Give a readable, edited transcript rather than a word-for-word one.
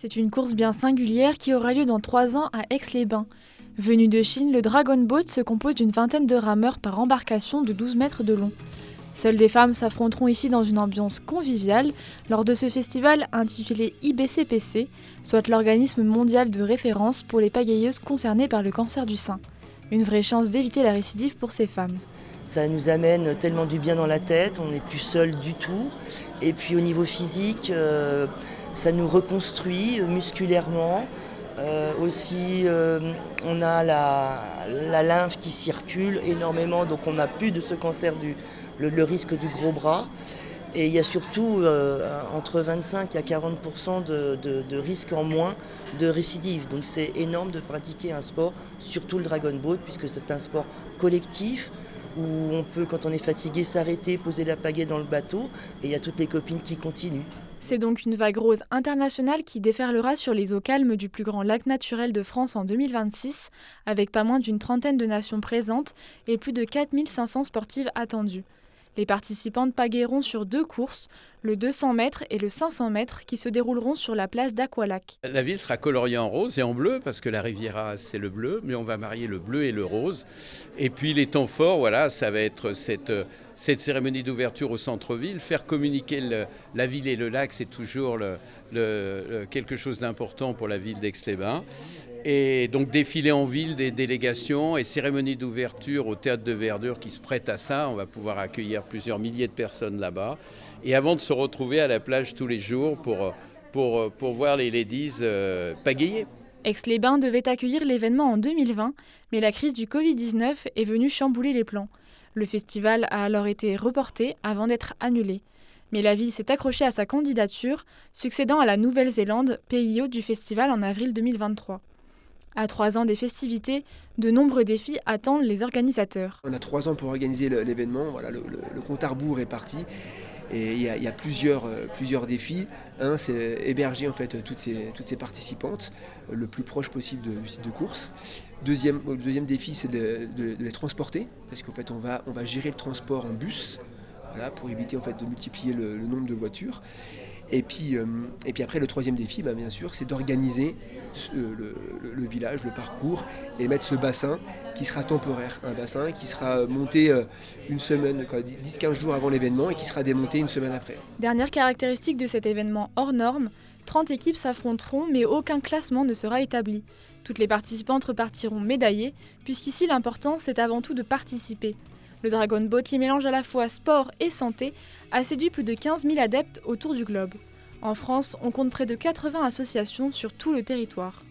C'est une course bien singulière qui aura lieu dans 3 ans à Aix-les-Bains. Venu de Chine, le Dragon Boat se compose d'une vingtaine de rameurs par embarcation de 12 mètres de long. Seules des femmes s'affronteront ici dans une ambiance conviviale lors de ce festival intitulé IBCPC, soit l'organisme mondial de référence pour les pagayeuses concernées par le cancer du sein. Une vraie chance d'éviter la récidive pour ces femmes. Ça nous amène tellement du bien dans la tête, on n'est plus seul du tout. Et puis au niveau physique, ça nous reconstruit musculairement. Aussi, on a la lymphe qui circule énormément, donc on n'a plus de ce cancer, le risque du gros bras. Et il y a surtout entre 25 à 40% de risque en moins de récidive. Donc c'est énorme de pratiquer un sport, surtout le Dragon Boat, puisque c'est un sport collectif où on peut, quand on est fatigué, s'arrêter, poser la pagaie dans le bateau, et il y a toutes les copines qui continuent. C'est donc une vague rose internationale qui déferlera sur les eaux calmes du plus grand lac naturel de France en 2026, avec pas moins d'une trentaine de nations présentes et plus de 4500 sportives attendues. Les participantes pagaieront sur 2 courses, le 200 mètres et le 500 mètres, qui se dérouleront sur la plage d'Aqualac. La ville sera coloriée en rose et en bleu, parce que la Riviera, c'est le bleu, mais on va marier le bleu et le rose. Et puis les temps forts, voilà, ça va être cette cérémonie d'ouverture au centre-ville. Faire communiquer la ville et le lac, c'est toujours quelque chose d'important pour la ville d'Aix-les-Bains. Et donc défiler en ville des délégations et cérémonie d'ouverture au Théâtre de Verdure qui se prête à ça. On va pouvoir accueillir plusieurs milliers de personnes là-bas. Et avant de se retrouver à la plage tous les jours pour voir les ladies pagayer. Aix-les-Bains devait accueillir l'événement en 2020, mais la crise du Covid-19 est venue chambouler les plans. Le festival a alors été reporté avant d'être annulé. Mais la ville s'est accrochée à sa candidature, succédant à la Nouvelle-Zélande, pays hôte du festival en avril 2023. À 3 ans des festivités, de nombreux défis attendent les organisateurs. On a 3 ans pour organiser l'événement, voilà, le compte à rebours est parti. Et il y a plusieurs défis. Un, c'est héberger en fait toutes ces participantes le plus proche possible du site de course. Deuxième défi, c'est de les transporter, parce qu'en fait on va gérer le transport en bus, voilà, pour éviter en fait de multiplier le nombre de voitures. Et puis après, le troisième défi, bien sûr, c'est d'organiser le village, le parcours, et mettre ce bassin qui sera temporaire, un bassin qui sera monté une semaine, 10-15 jours avant l'événement, et qui sera démonté une semaine après. Dernière caractéristique de cet événement hors norme, 30 équipes s'affronteront, mais aucun classement ne sera établi. Toutes les participantes repartiront médaillées, puisqu'ici l'important c'est avant tout de participer. Le Dragon Boat, qui mélange à la fois sport et santé, a séduit plus de 15 000 adeptes autour du globe. En France, on compte près de 80 associations sur tout le territoire.